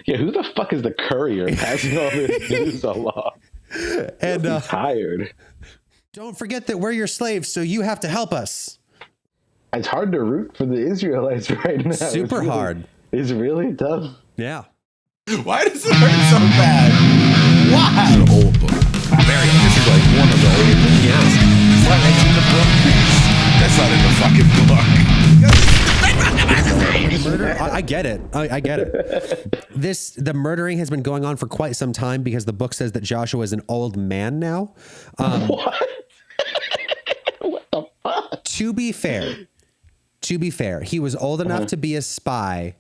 Yeah, who the fuck is the courier passing all this news along? And tired. Don't forget that we're your slaves, so you have to help us. It's hard to root for the Israelites right now. Super hard. It's really tough. Yeah. Why does it hurt so bad? Why? It's an old book. Very. This is like one of the oldest. Yes. It's like it's in the book. That's not in the fucking book. Murder, I get it. I get it. The murdering has been going on for quite some time because the book says that Joshua is an old man now. What? What the fuck? To be fair, he was old enough to be a spy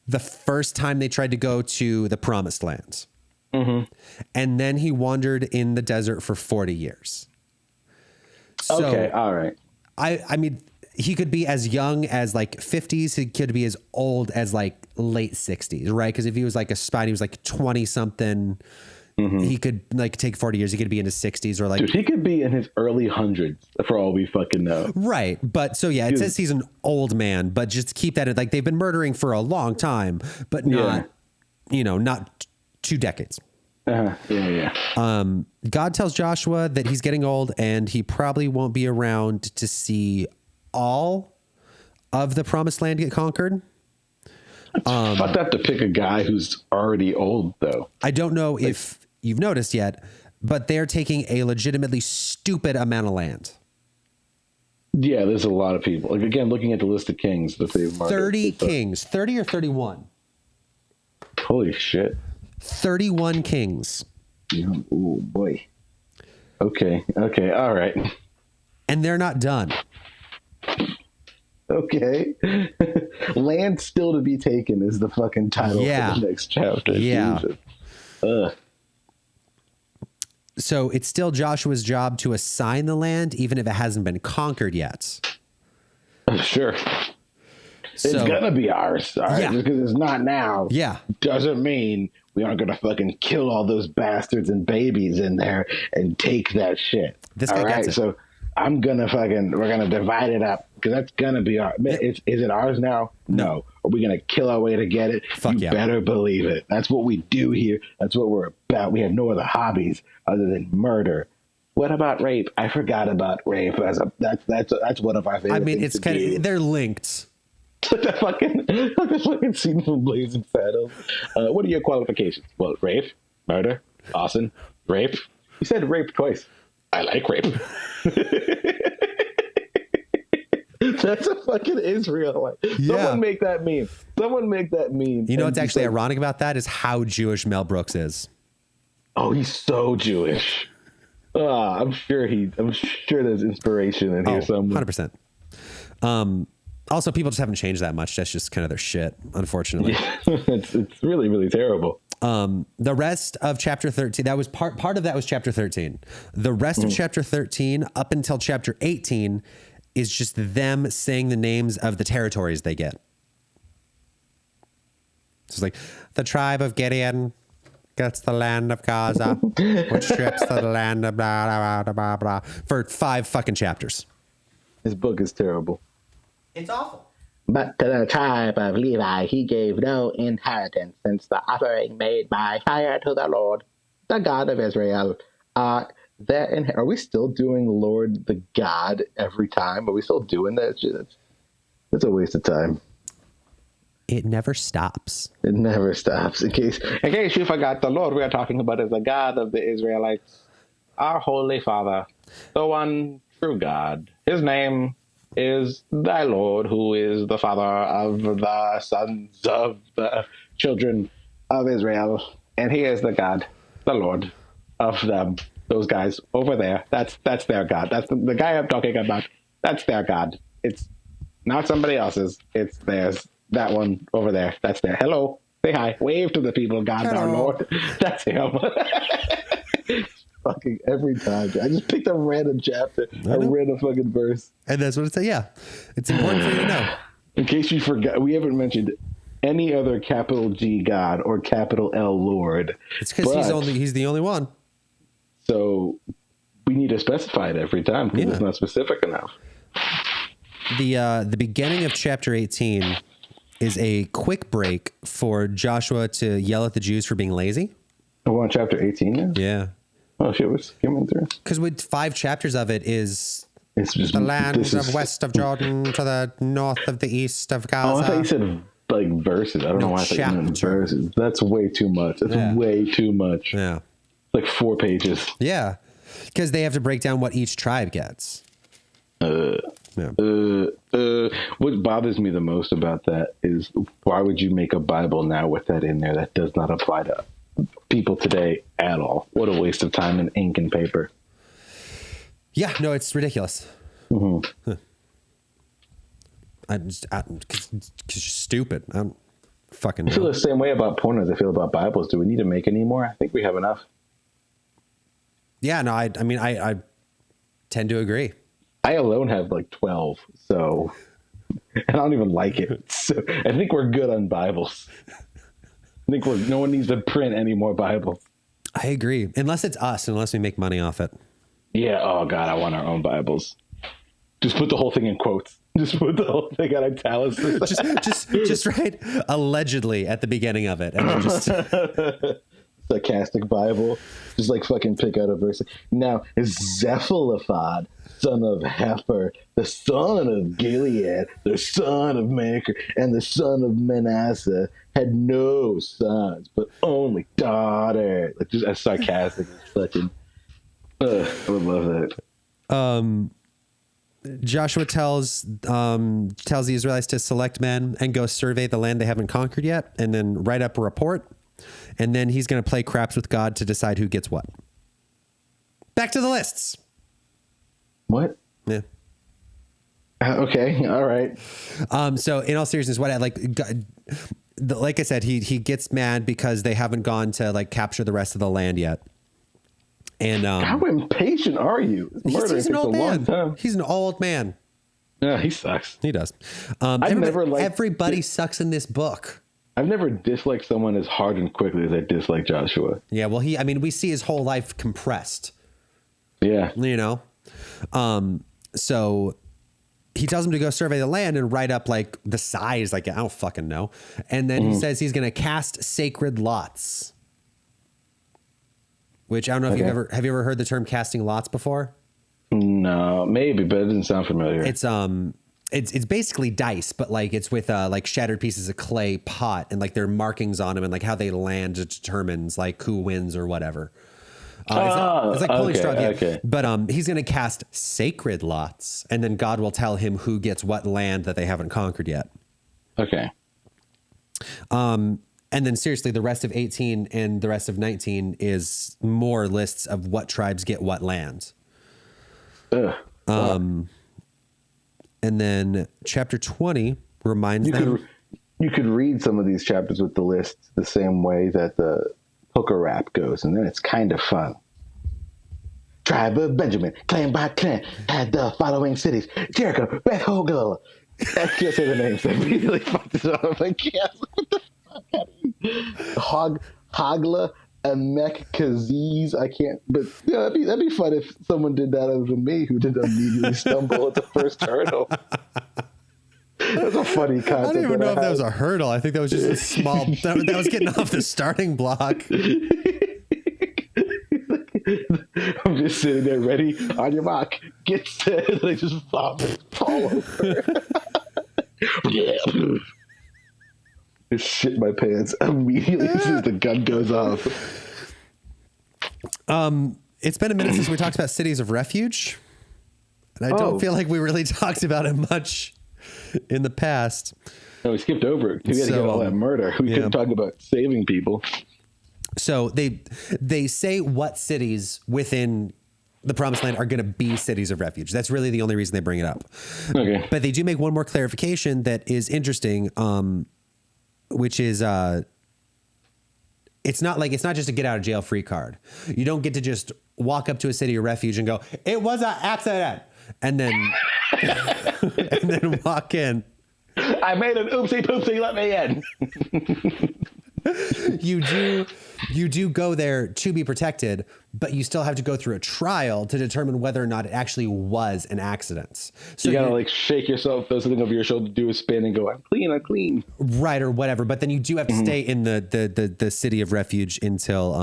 the first time they tried to go to the Promised Lands. Mm-hmm. And then he wandered in the desert for 40 years. So, okay, all right. I mean, he could be as young as like 50s. He could be as old as like late 60s, right? Because if he was like a spy, he was like 20 something. Mm-hmm. He could like take 40 years. He could be in his 60s or like. Dude, he could be in his early hundreds for all we fucking know. Right. But so, yeah, it says he's an old man, but just keep that in. Like they've been murdering for a long time, but not, not 2 decades. Yeah. God tells Joshua that he's getting old and he probably won't be around to see all of the Promised Land get conquered. I'd have to pick a guy who's already old, though. I don't know if you've noticed yet, but they're taking a legitimately stupid amount of land. Yeah, there's a lot of people. Like, again, looking at the list of kings that they've marked. 30 kings. 30 or 31? Holy shit. 31 kings. Yeah, oh, boy. Okay, all right. And they're not done. Okay. Land still to be taken is the fucking title for the next chapter. Yeah. Jesus. So it's still Joshua's job to assign the land, even if it hasn't been conquered yet. Sure. It's gonna be ours, all right? Yeah. Because it's not now. Yeah. Doesn't mean we aren't gonna fucking kill all those bastards and babies in there and take that shit. This guy gets it. So we're gonna divide it up because that's gonna be our. Is it ours now? No. Are we gonna kill our way to get it? Fuck yeah. Better believe it. That's what we do here. That's what we're about. We have no other hobbies other than murder. What about rape? I forgot about rape. That's one of our favorite. I mean, it's kind of they're linked. the fucking scene from Blazing Saddles. What are your qualifications? Well, rape, murder, arson, rape. You said rape twice. I like rape. That's a fucking Israelite. Yeah. Someone make that meme. You know what's actually ironic about that is how Jewish Mel Brooks is. Oh, he's so Jewish. I'm sure there's inspiration in here somewhere. 100%. Also, people just haven't changed that much. That's just kind of their shit, unfortunately. Yeah. it's really, really terrible. The rest of chapter 13, that was part of that was chapter 13. The rest of chapter 13 up until chapter 18 is just them saying the names of the territories they get. So it's like the tribe of Gideon gets the land of Gaza, which strips to the land of blah, blah, blah, blah, blah, for 5 fucking chapters. This book is terrible. It's awful. But to the tribe of Levi he gave no inheritance, since the offering made by fire to the Lord, the God of Israel. Are we still doing Lord the God every time? Are we still doing that? It's a waste of time. It never stops. It never stops. In case you forgot, the Lord we are talking about is the God of the Israelites, our Holy Father, the one true God. His name is thy Lord, who is the Father of the sons of the children of Israel. And he is the God, the Lord of them. Those guys over there, that's their God. That's the guy I'm talking about. That's their God. It's not somebody else's. It's theirs. That one over there. That's their. Hello. Say hi. Wave to the people. God's our Lord. That's him. Fucking every time. I just picked a random chapter. I read a fucking verse. And that's what it said. Yeah. It's important for you to know. In case you forgot, we haven't mentioned any other capital G God or capital L Lord. It's because he's the only one. So we need to specify it every time because it's not specific enough. The beginning of chapter 18 is a quick break for Joshua to yell at the Jews for being lazy. We're on chapter 18 now? Yeah. Oh, shit, we're skimming through. Because with 5 chapters of it is It's just the land of west of Jordan to the north of the east of Gaza. Oh, I thought you said like verses. I don't know why I thought you meant verses. That's way too much. That's way too much. Yeah. Like 4 pages. Yeah. Because they have to break down what each tribe gets. What bothers me the most about that is why would you make a Bible now with that in there that does not apply to people today at all? What a waste of time and ink and paper. Yeah, no, it's ridiculous. Mm-hmm. Cause you're stupid. I don't fucking know. I feel the same way about porn as I feel about Bibles. Do we need to make any more? I think we have enough. Yeah, no, I mean, I tend to agree. I alone have like 12, so, and I don't even like it. So I think we're good on Bibles. I think no one needs to print any more Bibles. I agree. Unless it's us, unless we make money off it. Yeah. Oh God, I want our own Bibles. Just put the whole thing in quotes. Just put the whole thing on italics. just write allegedly at the beginning of it, and then just sarcastic Bible. Just like fucking pick out a verse. Now, Zephalophad, son of Hefer, the son of Gilead, the son of Maker, and the son of Manasseh, had no sons, but only daughters. Like just as sarcastic as fucking. I would love that. Joshua tells the Israelites to select men and go survey the land they haven't conquered yet, and then write up a report. And then he's going to play craps with God to decide who gets what. Back to the lists. What? Yeah. Okay. All right. So in all seriousness, what I like I said, he gets mad because they haven't gone to like capture the rest of the land yet. And how impatient are you? He's an old man. He's an old man. Yeah, he sucks. He does. Everybody sucks in this book. I've never disliked someone as hard and quickly as I dislike Joshua. Yeah, well, we see his whole life compressed. Yeah. You know? So he tells him to go survey the land and write up like the size, like I don't fucking know. And then he says he's going to cast sacred lots. Which I don't know if have you ever heard the term casting lots before? No, maybe, but it doesn't sound familiar. It's basically dice, but like it's with like shattered pieces of clay pot and like their markings on them and like how they land determines like who wins or whatever. It's like pulling straw. Yeah. Okay. But he's going to cast sacred lots, and then God will tell him who gets what land that they haven't conquered yet. Okay. And then seriously, the rest of 18 and the rest of 19 is more lists of what tribes get what land. And then chapter 20 reminds them. You could read some of these chapters with the lists the same way that the hooker rap goes, and then it's kind of fun. Tribe of Benjamin, clan by clan, had the following cities: Jericho, Beth Hogla. I can't say the names. I really fucked it up. I'm like, yes, what the fuck? Hogla and Mech Kaziz. I can't, but yeah, that'd be fun if someone did that other than me, who didn't immediately stumble at the first hurdle. That's a funny concept. I don't even know if that was a hurdle. I think that was just a small. that was getting off the starting block. I'm just sitting there, ready on your mark, get set. They just fall over. Yeah. Just shit my pants immediately as soon as the gun goes off. It's been a minute since we talked about cities of refuge, and I don't feel like we really talked about it much in the past. No, we skipped over it. We had to get all that murder. We couldn't talk about saving people. So they say what cities within the Promised Land are going to be cities of refuge. That's really the only reason they bring it up. Okay. But they do make one more clarification that is interesting, which is it's not just a get out of jail free card. You don't get to just walk up to a city of refuge and go, "It was an accident," and then walk in. I made an oopsie poopsie. Let me in. you do go there to be protected, but you still have to go through a trial to determine whether or not it actually was an accident. So you gotta like shake yourself, throw something over your shoulder, do a spin, and go, I'm clean. Right, or whatever. But then you do have to stay in the city of refuge until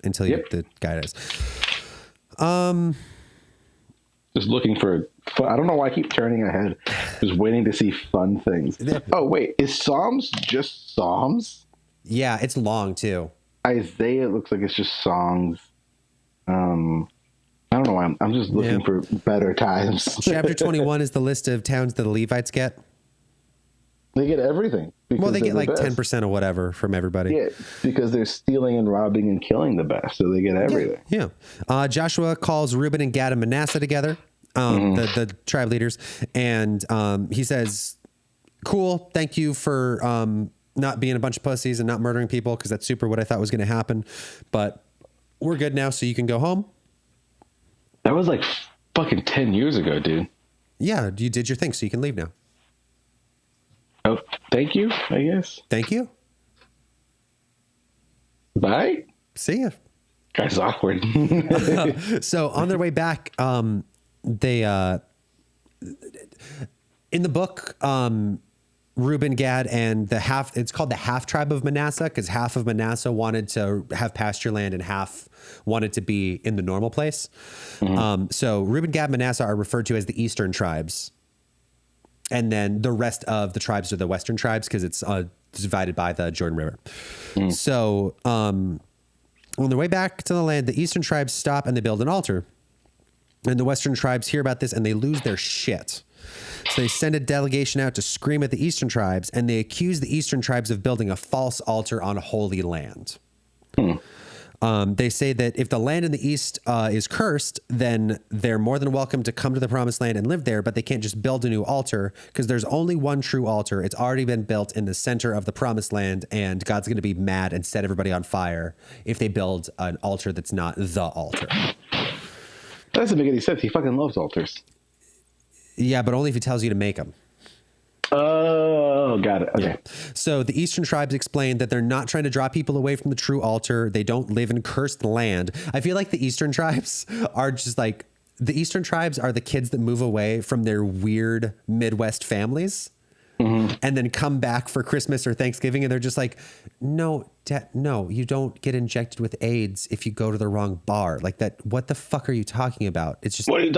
the guy dies. Just looking for fun. I don't know why I keep turning ahead. Just waiting to see fun things. Oh wait, is Psalms just Psalms? Yeah, it's long too. Isaiah looks like it's just songs. I don't know why. I'm just looking for better times. Chapter 21 is the list of towns that the Levites get. They get everything. Well, they get like 10% or whatever from everybody. Yeah, because they're stealing and robbing and killing the best, so they get everything. Yeah. Joshua calls Reuben and Gad and Manasseh together, the tribe leaders, and he says, cool, thank you for not being a bunch of pussies and not murdering people, because that's super what I thought was going to happen. But we're good now, so you can go home. That was like fucking 10 years ago, dude. Yeah, you did your thing, so you can leave now. Oh, thank you, I guess. Thank you. Bye. See ya. Guy's awkward. So on their way back, they in the book, Reuben, Gad, and it's called the half tribe of Manasseh, because half of Manasseh wanted to have pasture land and half wanted to be in the normal place. So Reuben, Gad, Manasseh are referred to as the eastern tribes. And then the rest of the tribes are the western tribes, because it's divided by the Jordan River. So on their way back to the land, the eastern tribes stop and they build an altar. And the western tribes hear about this and they lose their shit. So they send a delegation out to scream at the eastern tribes, and they accuse the eastern tribes of building a false altar on holy land. They say that if the land in the east is cursed, then they're more than welcome to come to the promised land and live there, but they can't just build a new altar, because there's only one true altar. It's already been built in the center of the promised land, and God's going to be mad and set everybody on fire if they build an altar that's not the altar. That doesn't make any sense. He fucking loves altars. Yeah, but only if he tells you to make them. Oh, got it. Okay. Yeah. So the eastern tribes explain that they're not trying to draw people away from the true altar. They don't live in cursed land. I feel like the eastern tribes are just like, the eastern tribes are the kids that move away from their weird Midwest families and then come back for Christmas or Thanksgiving, and they're just like, no, no, you don't get injected with AIDS if you go to the wrong bar. Like that, what the fuck are you talking about? It's just... What are you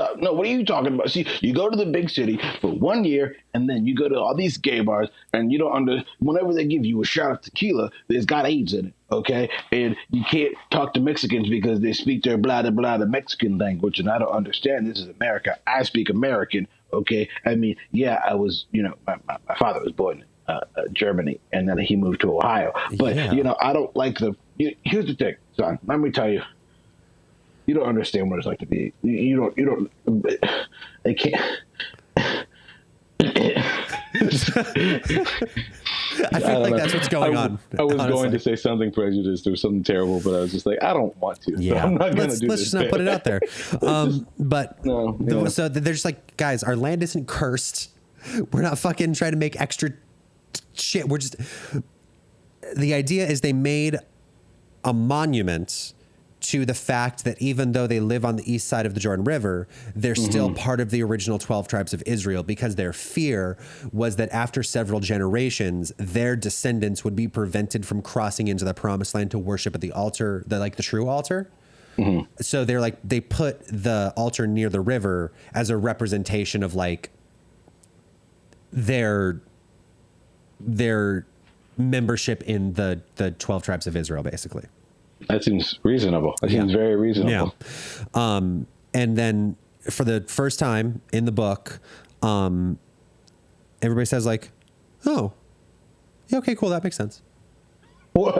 talking about? See, you go to the big city for 1 year, and then you go to all these gay bars, and you don't whenever they give you a shot of tequila, there's got AIDS in it, okay? And you can't talk to Mexicans because they speak their blah, blah, blah, the Mexican language, and I don't understand. This is America. I speak American, okay? I mean, yeah, I was, my father was born in Germany, and then he moved to Ohio. But, I don't like here's the thing, son, let me tell you. You don't understand what it's like to be. You don't. They can't. I feel like that's what's going on. I was going to say something prejudiced or something terrible, but I was just like, I don't want to. Yeah, so I'm not going to do let's this. just not put it out there. But No, yeah. So they're just like, guys, our land isn't cursed. We're not fucking trying to make extra shit. We're just. The idea is they made a monument to the fact that even though they live on the east side of the Jordan River, they're still part of the original 12 tribes of Israel, because their fear was that after several generations, their descendants would be prevented from crossing into the promised land to worship at the altar, the true altar. So they're like, they put the altar near the river as a representation of like their membership in the 12 tribes of Israel, basically. That seems reasonable. That seems very reasonable. Yeah. And then for the first time in the book, everybody says like, oh, yeah, okay, cool. That makes sense. What?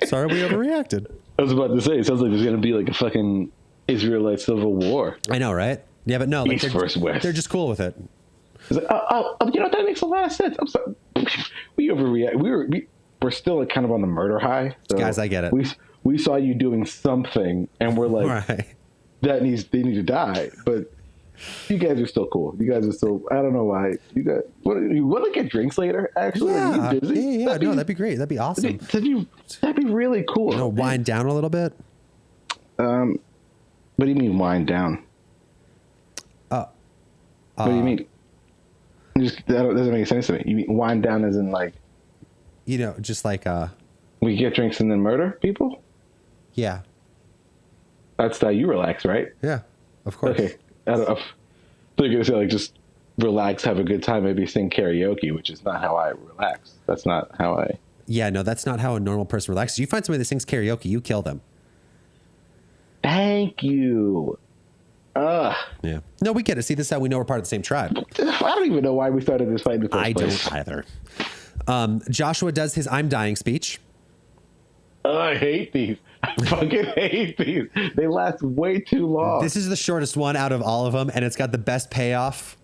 Sorry, we overreacted. I was about to say, it sounds like there's going to be like a fucking Israelite civil war. I know, right? Yeah, but no, like East versus West. They're just cool with it. It's like, that makes a lot of sense. I'm sorry. We overreact. We're still like kind of on the murder high. So guys, I get it. We saw you doing something, and we're like, Right. they need to die. But You guys are still cool. You guys are still. I don't know why. You want to get drinks later? Actually, Yeah, are you busy? yeah. No, that'd be great. That'd be awesome. That'd be really cool. You know, wind down a little bit. What do you mean wind down? What do you mean? That doesn't make sense to me. You mean wind down as in like, you know, just like we get drinks and then murder people? Yeah. That's how you relax, right? Yeah, of course. Okay. I don't know. So you're gonna say like just relax, have a good time, maybe sing karaoke, which is not how I relax. That's not how I. Yeah, no, that's not how a normal person relaxes. You find somebody that sings karaoke, you kill them. Thank you. Yeah. No, we get it. See, this is how we know we're part of the same tribe. I don't even know why we started this fight in the first I place. don't either. Joshua does his I'm dying speech. Oh, I hate these. I fucking hate these. They last way too long. This is the shortest one out of all of them, and it's got the best payoff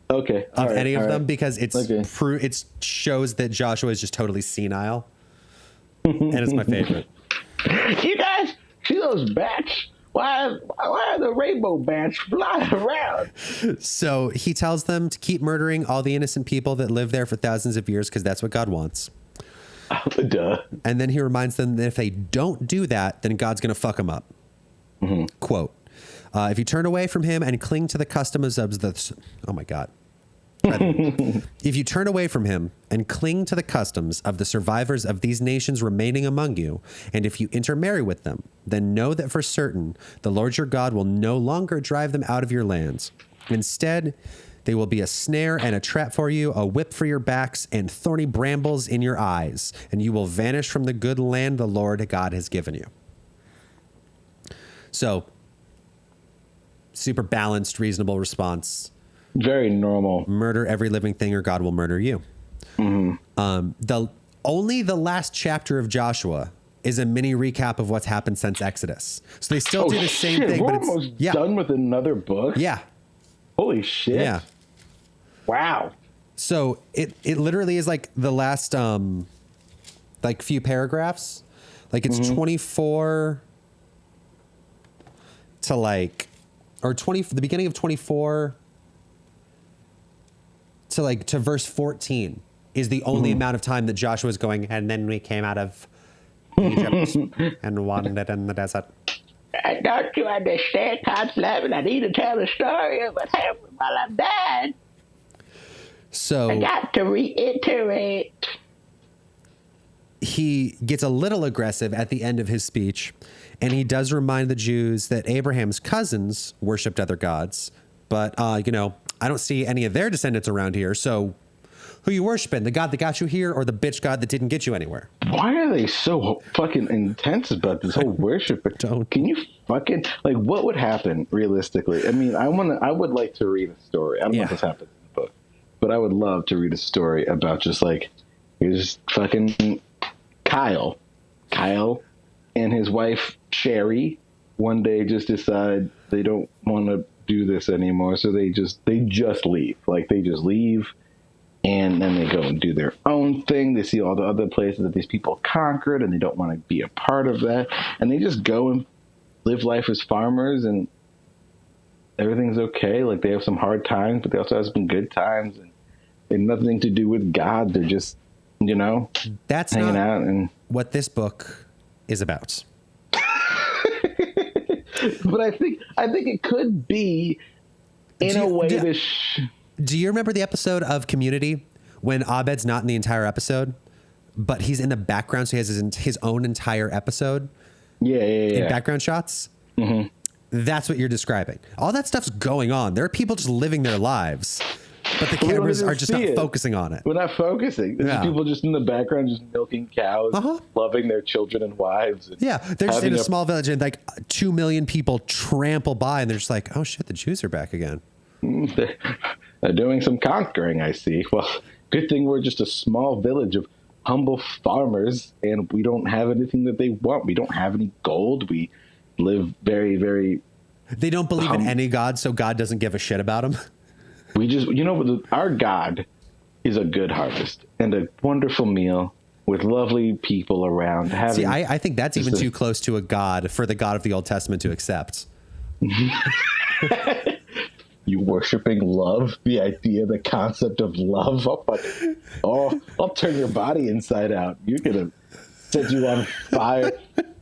of any of them because it shows that Joshua is just totally senile, and it's my favorite. You guys see those bats? Why are the rainbow bats flying around? So he tells them to keep murdering all the innocent people that live there for thousands of years because that's what God wants. Duh. And then he reminds them that if they don't do that, then God's going to fuck them up. Mm-hmm. Quote, if you turn away from him and cling to the customs of the... Oh, my God. If you turn away from him and cling to the customs of the survivors of these nations remaining among you, and if you intermarry with them, then know that for certain the Lord your God will no longer drive them out of your lands. Instead, they will be a snare and a trap for you, a whip for your backs, and thorny brambles in your eyes, and you will vanish from the good land the Lord God has given you. So, super balanced, reasonable response. Very normal. Murder every living thing or God will murder you. Mm-hmm. Only the last chapter of Joshua is a mini recap of what's happened since Exodus. So they still do the same thing. We're but it's almost done with another book? Yeah. Holy shit. Yeah. Wow. So it literally is like the last like few paragraphs. Like it's 24 to like, or 20, the beginning of 24 to like to verse 14 is the only amount of time that Joshua is going, and then we came out of Egypt and wandered in the desert. Don't you understand, Cops 11? I need to tell the story of what happened while I'm dead. So I got to reiterate. He gets a little aggressive at the end of his speech, and he does remind the Jews that Abraham's cousins worshipped other gods, but you know, I don't see any of their descendants around here. So who you worshiping? The God that got you here, or the bitch God that didn't get you anywhere? Why are they so fucking intense about this whole worship? Can you fucking, like, what would happen realistically? I mean, I would like to read a story. I don't know if this happens in the book, but I would love to read a story about just like, here's fucking Kyle and his wife Sherry one day just decide they don't want to do this anymore, so they just leave. Like, they just leave, and then they go and do their own thing. They see all the other places that these people conquered, and they don't want to be a part of that, and they just go and live life as farmers, and everything's okay. Like, they have some hard times, but they also have some good times, and they have nothing to do with God. They're just, you know, that's hanging not out. And what this book is about. but I think it could be in a way. Do you remember the episode of Community when Abed's not in the entire episode, but he's in the background, so he has his own entire episode? Yeah. In background shots? Mm-hmm. That's what you're describing. All that stuff's going on. There are people just living their lives, but the cameras are just not focusing on it. We're not focusing. There's people just in the background just milking cows, loving their children and wives. And they're just in a small village, and like 2 million people trample by, and they're just like, oh shit, the Jews are back again. They're doing some conquering, I see. Well, good thing we're just a small village of humble farmers, and we don't have anything that they want. We don't have any gold. We live very, very... They don't believe in any God, so God doesn't give a shit about them. We just, you know, our God is a good harvest and a wonderful meal with lovely people around. See, I think that's even too close to a God for the God of the Old Testament to accept. You worshiping love? The idea, the concept of love? I'll turn your body inside out. You're gonna set you on fire.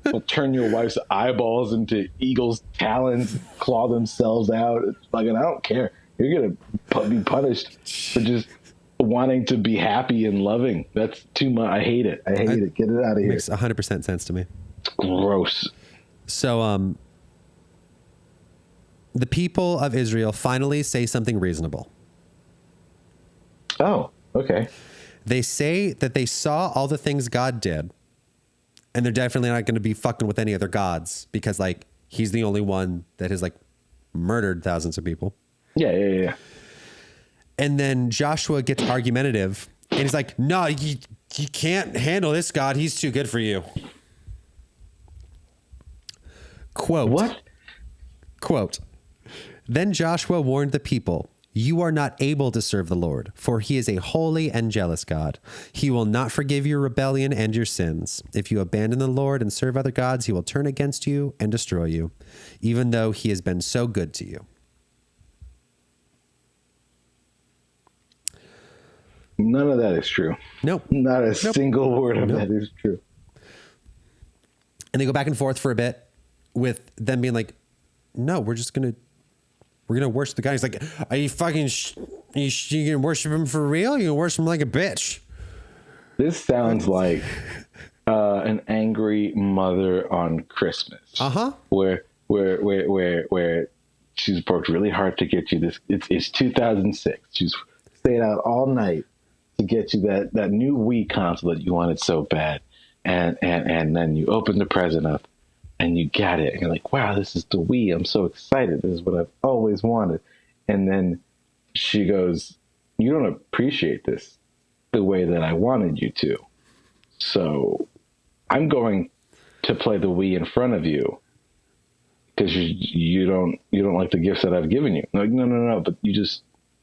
We'll turn your wife's eyeballs into eagles' talons, claw themselves out. It's fucking, I don't care. You're gonna be punished for just wanting to be happy and loving. That's too much. I hate it. I hate it. Get it out of here. Makes 100% sense to me. It's gross. So, the people of Israel finally say something reasonable. Oh, okay. They say that they saw all the things God did, and they're definitely not going to be fucking with any other gods because, like, he's the only one that has, like, murdered thousands of people. Yeah. And then Joshua gets argumentative, and he's like, no, you can't handle this God. He's too good for you. Quote. What? Quote. Then Joshua warned the people, you are not able to serve the Lord, for he is a holy and jealous God. He will not forgive your rebellion and your sins. If you abandon the Lord and serve other gods, he will turn against you and destroy you, even though he has been so good to you. None of that is true. Nope. Not a single word of that is true. And they go back and forth for a bit with them being like, no, we're going to worship the God. He's like, are you fucking, you going to worship him for real? You going to worship him like a bitch? This sounds like an angry mother on Christmas. Uh-huh. Where she's worked really hard to get you this. It's 2006. She's stayed out all night to get you that new Wii console that you wanted so bad. And then you open the present up and you got it. And you're like, wow, this is the Wii. I'm so excited. This is what I've always wanted. And then she goes, you don't appreciate this the way that I wanted you to. So I'm going to play the Wii in front of you because you don't like the gifts that I've given you. I'm like, no. But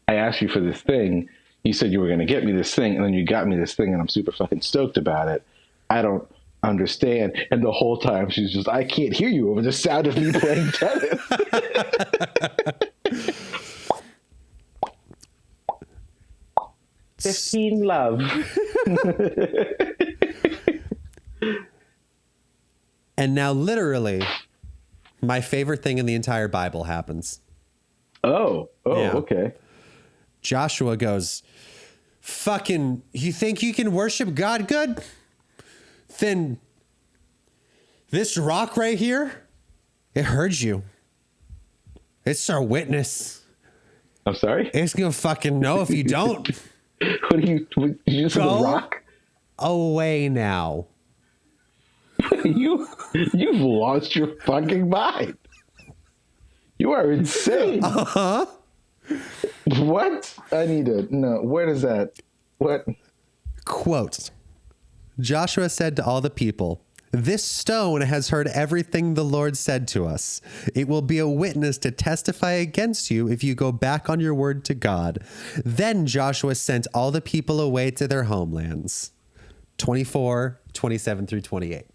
I asked you for this thing. You said you were going to get me this thing, and then you got me this thing, and I'm super fucking stoked about it. I don't understand. And the whole time she's just, I can't hear you over the sound of me playing tennis. 15 love. And now literally my favorite thing in the entire Bible happens. Oh, Yeah. Okay. Joshua goes, fucking, you think you can worship God good? Then this rock right here, it heard you. It's our witness. I'm sorry? It's going to fucking know if you don't. What you just the Go rock? away now. You've lost your fucking mind. You are insane. Uh-huh. What? I need to know. Where does that? What? Quote, Joshua said to all the people, this stone has heard everything the Lord said to us. It will be a witness to testify against you if you go back on your word to God. Then Joshua sent all the people away to their homelands. 24, 27 through 28.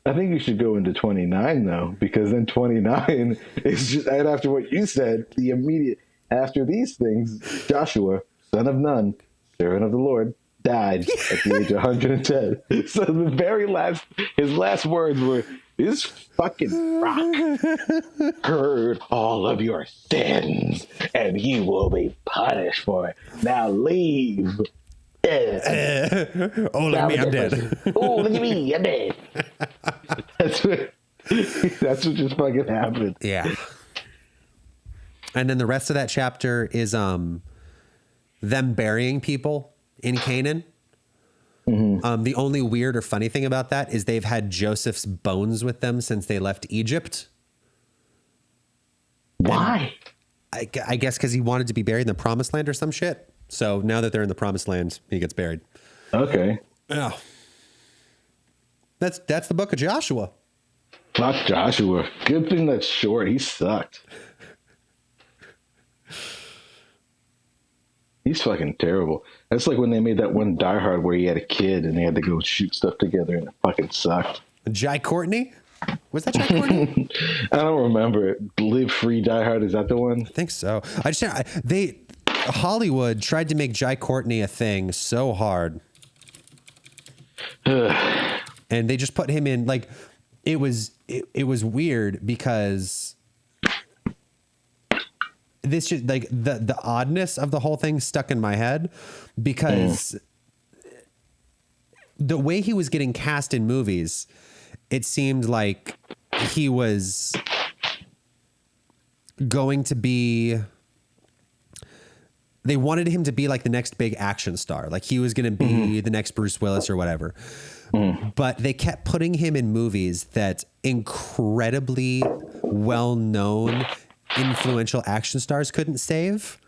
I think you should go into 29 though, because then 29 is just right after what you said. The immediate after these things, Joshua, son of Nun, servant of the Lord, died at the age of 110. So the very his last words were, "This fucking rock heard all of your sins, and you will be punished for it. Now leave." Yeah. Oh, look at me, I'm dead. Oh, look at me, I'm dead. That's what just fucking happened. Yeah. And then the rest of that chapter is them burying people in Canaan. Mm-hmm. The only weird or funny thing about that is they've had Joseph's bones with them since they left Egypt. Why? I guess because he wanted to be buried in the promised land or some shit. So now that they're in the promised land, he gets buried. Okay. Yeah. That's the book of Joshua. Fuck Joshua. Good thing that's short. He sucked. He's fucking terrible. That's like when they made that one Die Hard where he had a kid and they had to go shoot stuff together and it fucking sucked. Jai Courtney? Was that Jai Courtney? I don't remember. Live Free, Die Hard. Is that the one? I think so. Hollywood tried to make Jai Courtney a thing so hard. And they just put him in, like, it was weird because this just, like, the oddness of the whole thing stuck in my head because the way he was getting cast in movies, it seemed like he was going to be, they wanted him to be like the next big action star. Like he was going to be the next Bruce Willis or whatever. But they kept putting him in movies that incredibly well-known, influential action stars couldn't save.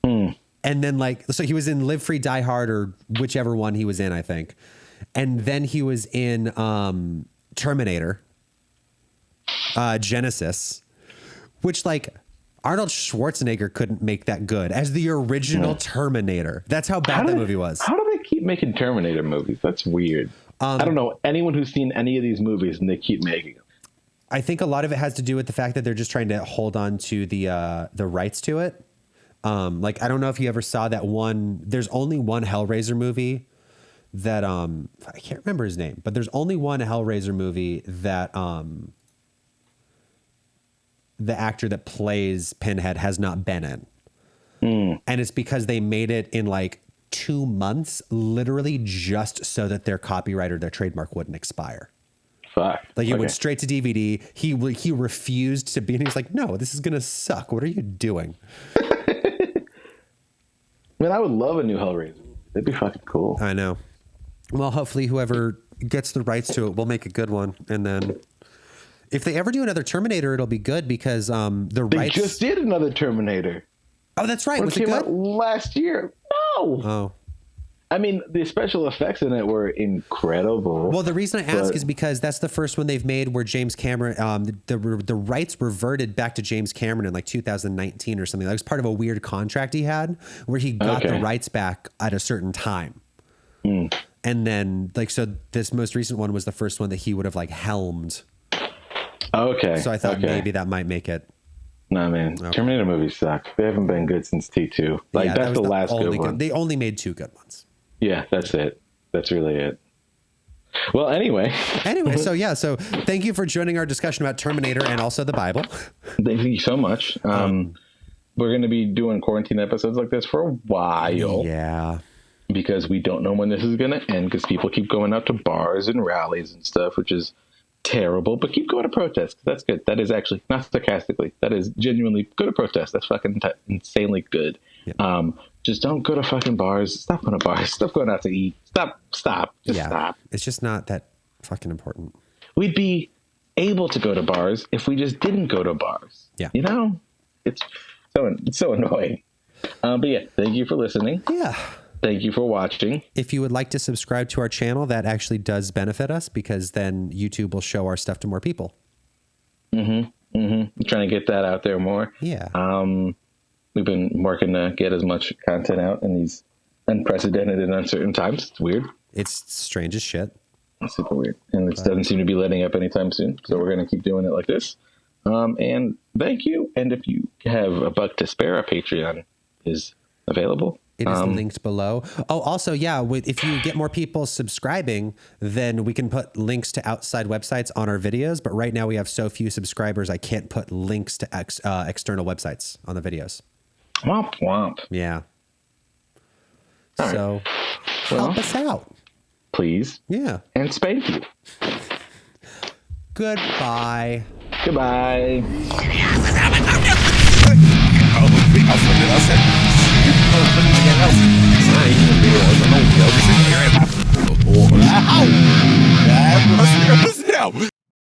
And then so he was in Live Free, Die Hard or whichever one he was in, I think. And then he was in Terminator, Genesis, which like Arnold Schwarzenegger couldn't make that good as the original Terminator. That's how bad that movie was. How do they keep making Terminator movies? That's weird. I don't know anyone who's seen any of these movies and they keep making them. I think a lot of it has to do with the fact that they're just trying to hold on to the rights to it. Like, I don't know if you ever saw that one, there's only one Hellraiser movie that, I can't remember his name, but there's only one Hellraiser movie that, the actor that plays Pinhead has not been in. And it's because they made it in like 2 months, literally just so that their copyright or their trademark wouldn't expire. Fuck. Like it went straight to DVD. He refused to be, and he's like, no, this is going to suck. What are you doing? Man, I would love a new Hellraiser. That'd be fucking cool. I know. Well, hopefully whoever gets the rights to it will make a good one. And then if they ever do another Terminator, it'll be good because They rights just did another Terminator. Oh, that's right. It Was it came good? out last year. No. Oh. I mean, the special effects in it were incredible. Well, the reason I ask is because that's the first one they've made where James Cameron, the rights reverted back to James Cameron in like 2019 or something. That was part of a weird contract he had where he got the rights back at a certain time. And then so this most recent one was the first one that he would have like helmed. Okay. So I thought maybe that might make it. No, man. Okay. Terminator movies suck. They haven't been good since T2. Like, that's the last good one. They only made 2 good ones. Yeah, that's it. That's really it. Well, anyway. So thank you for joining our discussion about Terminator and also the Bible. Thank you so much. We're going to be doing quarantine episodes like this for a while. Yeah. Because we don't know when this is going to end because people keep going out to bars and rallies and stuff, which is terrible, but keep going to protests. That's good. That is actually, not sarcastically, that is genuinely go to protest. That's fucking insanely good. Yep. Just don't go to fucking bars. Stop going to bars. Stop going out to eat. Stop. Just stop. It's just not that fucking important. We'd be able to go to bars if we just didn't go to bars. Yeah. You know? It's so annoying. But yeah, thank you for listening. Yeah. Thank you for watching. If you would like to subscribe to our channel, that actually does benefit us because then YouTube will show our stuff to more people. I'm trying to get that out there more. Yeah. We've been working to get as much content out in these unprecedented and uncertain times. It's weird. It's strange as shit. It's super weird. And it doesn't seem to be letting up anytime soon. So we're going to keep doing it like this. And thank you. And if you have a buck to spare, our Patreon is available. It is linked below. Oh, also, yeah, if you get more people subscribing, then we can put links to outside websites on our videos. But right now we have so few subscribers, I can't put links to external websites on the videos. Womp womp. Yeah. All so help us out. Please. Yeah. And spank you. Goodbye. Goodbye.